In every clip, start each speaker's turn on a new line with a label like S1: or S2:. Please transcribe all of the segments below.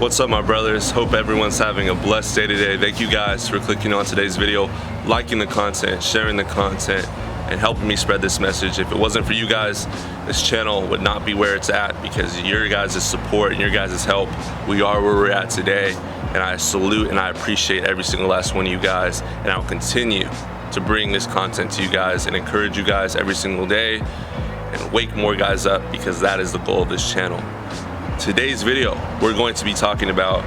S1: What's up, my brothers? Hope everyone's having a blessed day today. Thank you guys for clicking on today's video, liking the content, sharing the content, and helping me spread this message. If it wasn't for you guys, this channel would not be where it's at, because your guys' support and your guys' help, we are where we're at today. And I salute and I appreciate every single last one of you guys. And I'll continue to bring this content to you guys and encourage you guys every single day and wake more guys up, because that is the goal of this channel. Today's video, we're going to be talking about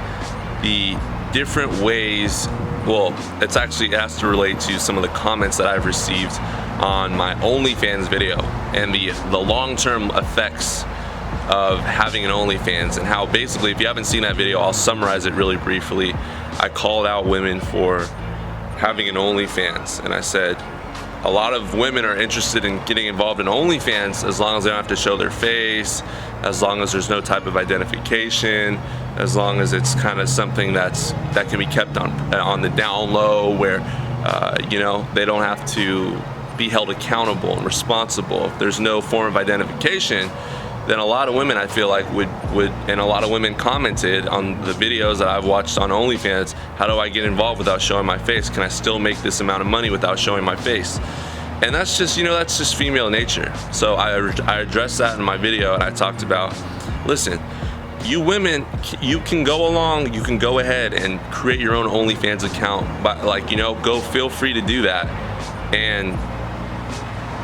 S1: the different ways, well, it has to relate to some of the comments that I've received on my OnlyFans video and the long-term effects of having an OnlyFans, and how basically, if you haven't seen that video, I'll summarize it really briefly. I called out women for having an OnlyFans, and I said, a lot of women are interested in getting involved in OnlyFans as long as they don't have to show their face, as long as there's no type of identification, as long as it's kind of something that can be kept on the down low, where you know, they don't have to be held accountable and responsible. If there's no form of identification, then a lot of women, I feel like, would and a lot of women commented on the videos that I've watched on OnlyFans, how do I get involved without showing my face? Can I still make this amount of money without showing my face? And that's just, you know, that's just female nature. So I addressed that in my video, and I talked about, listen, you women, you can go along, you can go ahead and create your own OnlyFans account, but, like, you know, feel free to do that, and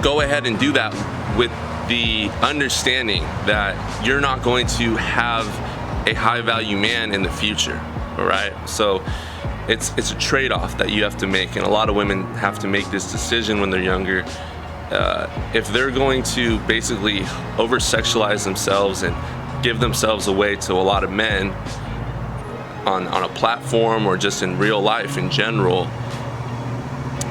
S1: go ahead and do that with the understanding that you're not going to have a high value man in the future. All right, so it's a trade-off that you have to make, and a lot of women have to make this decision when they're younger. If they're going to basically over-sexualize themselves and give themselves away to a lot of men on a platform or just in real life in general,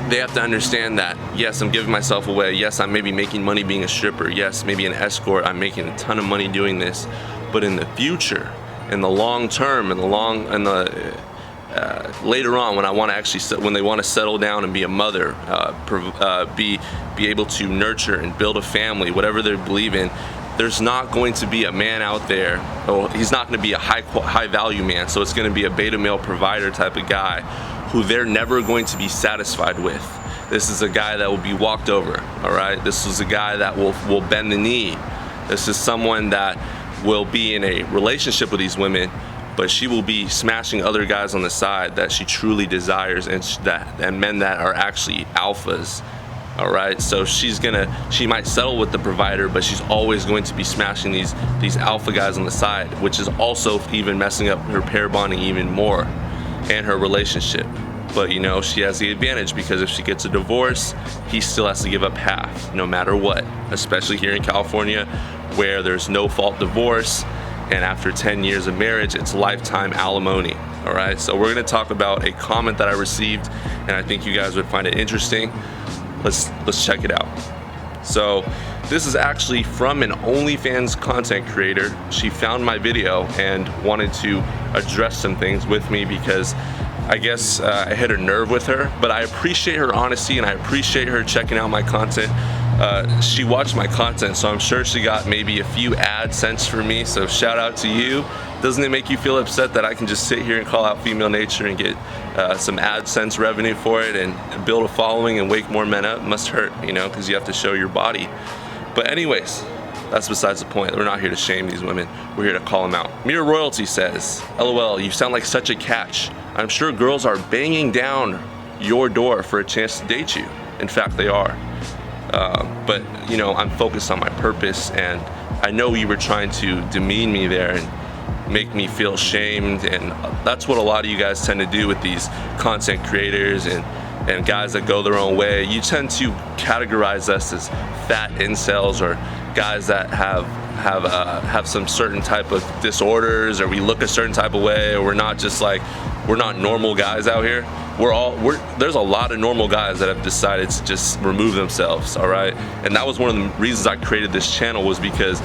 S1: they have to understand that, yes, I'm giving myself away. Yes, I'm maybe making money being a stripper. Yes, maybe an escort. I'm making a ton of money doing this. But in the future, in the long term, later on, when I want to actually, when they want to settle down and be a mother, be able to nurture and build a family, whatever they believe in, there's not going to be a man out there, or he's not going to be a high value man. So it's going to be a beta male provider type of guy who they're never going to be satisfied with. This is a guy that will be walked over, all right? This is a guy that will bend the knee. This is someone that will be in a relationship with these women, but she will be smashing other guys on the side that she truly desires, and men that are actually alphas, all right? So she might settle with the provider, but she's always going to be smashing these alpha guys on the side, which is also even messing up her pair bonding even more, and her relationship. But, you know, she has the advantage, because if she gets a divorce, he still has to give up half, no matter what, especially here in California, where there's no fault divorce, and after 10 years of marriage, it's lifetime alimony. All right, so we're going to talk about a comment that I received, and I think you guys would find it interesting. Let's check it out. So this is actually from an OnlyFans content creator. She found my video and wanted to address some things with me, because I guess I hit a nerve with her. But I appreciate her honesty, and I appreciate her checking out my content. She watched my content, so I'm sure she got maybe a few AdSense for me, so shout out to you. Doesn't it make you feel upset that I can just sit here and call out female nature and get some AdSense revenue for it, and build a following and wake more men up? It must hurt, you know, because you have to show your body. But anyways, that's besides the point. We're not here to shame these women. We're here to call them out. Mere Royalty says, LOL, you sound like such a catch. I'm sure girls are banging down your door for a chance to date you. In fact, they are. But, you know, I'm focused on my purpose, and I know you were trying to demean me there and make me feel shamed, and that's what a lot of you guys tend to do with these content creators and guys that go their own way. You tend to categorize us as fat incels, or guys that have some certain type of disorders, or we look a certain type of way, or we're not normal guys out here. There's a lot of normal guys that have decided to just remove themselves, all right? And that was one of the reasons I created this channel, was because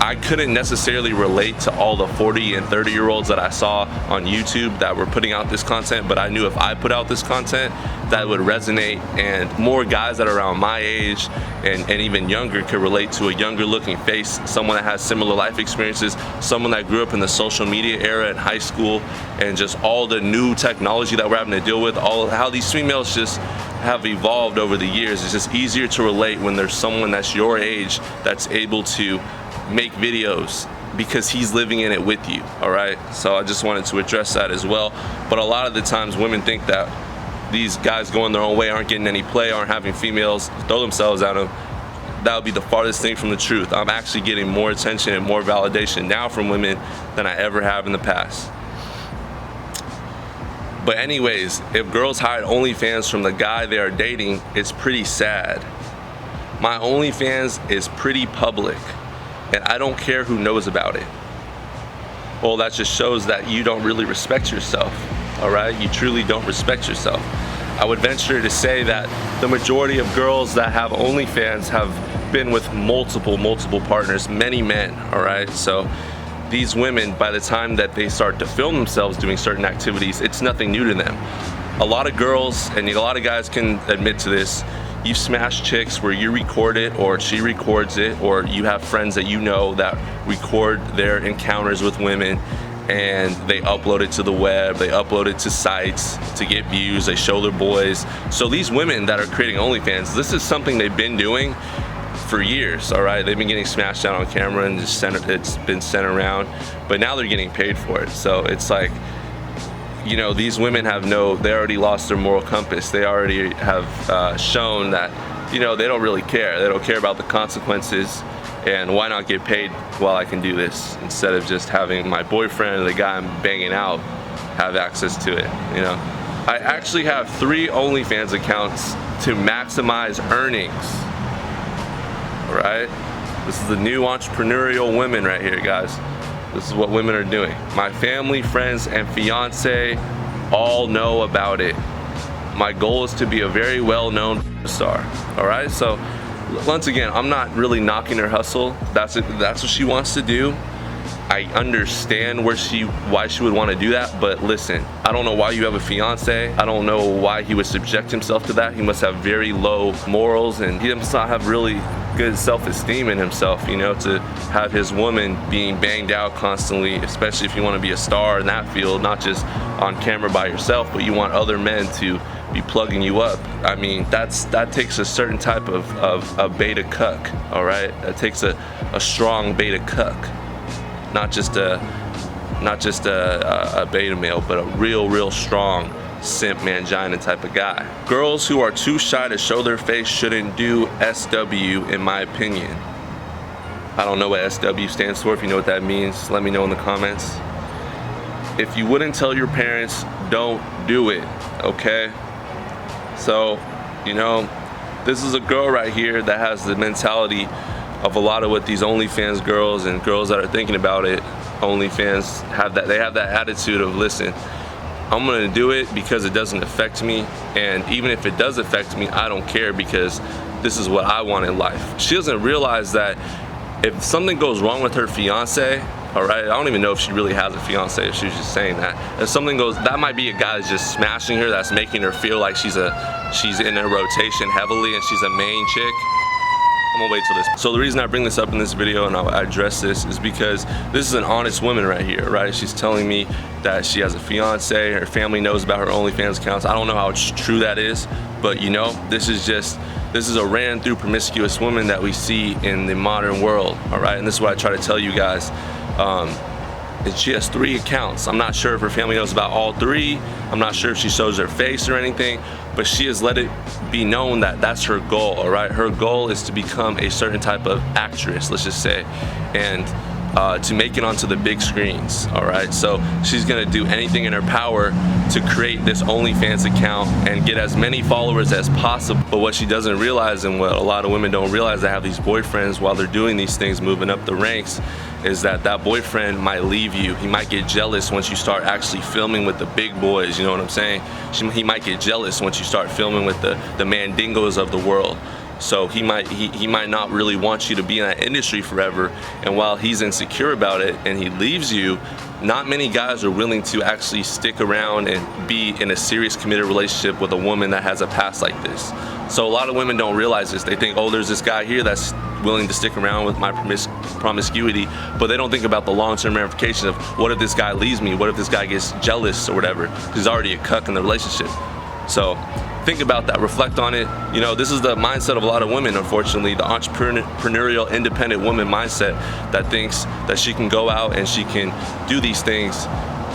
S1: I couldn't necessarily relate to all the 40 and 30-year-olds that I saw on YouTube that were putting out this content, but I knew if I put out this content, that would resonate, and more guys that are around my age and even younger could relate to a younger looking face, someone that has similar life experiences, someone that grew up in the social media era in high school, and just all the new technology that we're having to deal with, all how these females just have evolved over the years. It's just easier to relate when there's someone that's your age that's able to make videos because he's living in it with you. All right, so I just wanted to address that as well. But a lot of the times women think that these guys going their own way, aren't getting any play, aren't having females throw themselves at them. That would be the farthest thing from the truth. I'm actually getting more attention and more validation now from women than I ever have in the past. But anyways, if girls hide OnlyFans from the guy they are dating, it's pretty sad. My OnlyFans is pretty public, and I don't care who knows about it. Well, that just shows that you don't really respect yourself, all right? You truly don't respect yourself. I would venture to say that the majority of girls that have OnlyFans have been with multiple partners, many men, all right? So these women, by the time that they start to film themselves doing certain activities, it's nothing new to them. A lot of girls, and a lot of guys can admit to this, you've smashed chicks where you record it or she records it, or you have friends that you know that record their encounters with women and they upload it to the web, they upload it to sites to get views, they show their boys. So these women that are creating OnlyFans, this is something they've been doing for years, all right? They've been getting smashed down on camera and just it's been sent around, but now they're getting paid for it. So it's like, you know, these women they already lost their moral compass. They already have shown that, you know, they don't really care. They don't care about the consequences, and why not get paid while I can do this instead of just having my boyfriend or the guy I'm banging out have access to it, you know? I actually have 3 OnlyFans accounts to maximize earnings, all right? This is the new entrepreneurial women right here, guys. This is what women are doing. My family, friends, and fiance all know about it. My goal is to be a very well-known star, all right? So once again, I'm not really knocking her hustle. That's what she wants to do. I understand why she would want to do that, but listen, I don't know why you have a fiance. I don't know why he would subject himself to that. He must have very low morals, and he must not have really good self-esteem in himself, you know, to have his woman being banged out constantly, especially if you want to be a star in that field, not just on camera by yourself, but you want other men to be plugging you up. I mean, that takes a certain type of beta cuck, all right? That takes a strong beta cuck. Not just a beta male, but a real strong simp mangina type of guy. Girls who are too shy to show their face shouldn't do SW, in my opinion. I don't know what SW stands for. If you know what that means, let me know in the comments. If you wouldn't tell your parents, don't do it, okay? So, you know, this is a girl right here that has the mentality of a lot of what these OnlyFans girls and girls that are thinking about it, OnlyFans, have that. They have that attitude of, listen, I'm gonna do it because it doesn't affect me, and even if it does affect me, I don't care because this is what I want in life. She doesn't realize that if something goes wrong with her fiance, all right, I don't even know if she really has a fiance, if she was just saying that. If something goes, that might be a guy that's just smashing her, that's making her feel like she's in a rotation heavily and she's a main chick. I'm gonna wait till this. So the reason I bring this up in this video and I address this is because this is an honest woman right here, right? She's telling me that she has a fiance, her family knows about her OnlyFans accounts. I don't know how true that is, but you know, this is a ran through promiscuous woman that we see in the modern world, all right? And this is what I try to tell you guys. And she has 3 accounts. I'm not sure if her family knows about all 3. I'm not sure if she shows her face or anything, but she has let it be known that that's her goal, all right? Her goal is to become a certain type of actress, let's just say, and to make it onto the big screens, all right? So she's gonna do anything in her power to create this OnlyFans account and get as many followers as possible. But what she doesn't realize, and what a lot of women don't realize that have these boyfriends while they're doing these things, moving up the ranks, is that boyfriend might leave you. He might get jealous once you start actually filming with the big boys, you know what I'm saying? He might get jealous once you start filming with the mandingos of the world. So he might not really want you to be in that industry forever. And while he's insecure about it and he leaves you, not many guys are willing to actually stick around and be in a serious committed relationship with a woman that has a past like this. So a lot of women don't realize this. They think, oh, there's this guy here that's willing to stick around with my promiscuity, but they don't think about the long-term ramifications of what if this guy leaves me? What if this guy gets jealous or whatever? He's already a cuck in the relationship. So think about that, reflect on it. You know, this is the mindset of a lot of women, unfortunately, the entrepreneurial, independent woman mindset that thinks that she can go out and she can do these things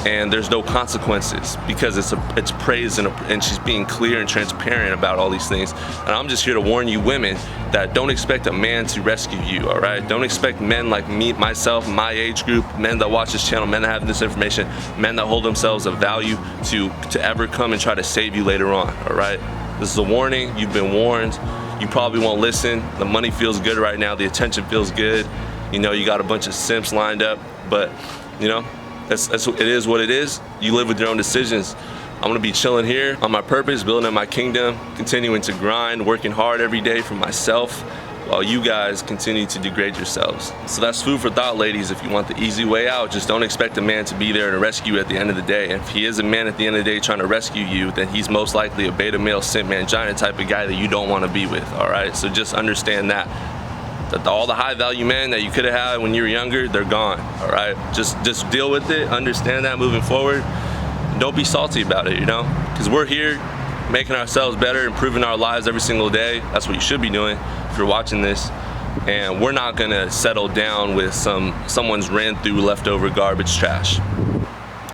S1: and there's no consequences because it's praise and she's being clear and transparent about all these things. And I'm just here to warn you women that don't expect a man to rescue you, all right? Don't expect men like me, myself, my age group, men that watch this channel, men that have this information, men that hold themselves of value to ever come and try to save you later on, all right? This is a warning, you've been warned. You probably won't listen. The money feels good right now, the attention feels good. You know, you got a bunch of simps lined up, but you know, it is what it is. You live with your own decisions. I'm gonna be chilling here on my purpose, building up my kingdom, continuing to grind, working hard every day for myself, while you guys continue to degrade yourselves. So that's food for thought, ladies. If you want the easy way out, just don't expect a man to be there to rescue you at the end of the day. And if he is a man at the end of the day trying to rescue you, then he's most likely a beta male simp mangina type of guy that you don't want to be with, all right? So just understand that all the high value men that you could have had when you were younger, they're gone, all right? Just deal with it, understand that moving forward. And don't be salty about it, you know? Because we're here making ourselves better, improving our lives every single day. That's what you should be doing if you're watching this. And we're not gonna settle down with someone's ran through leftover garbage trash.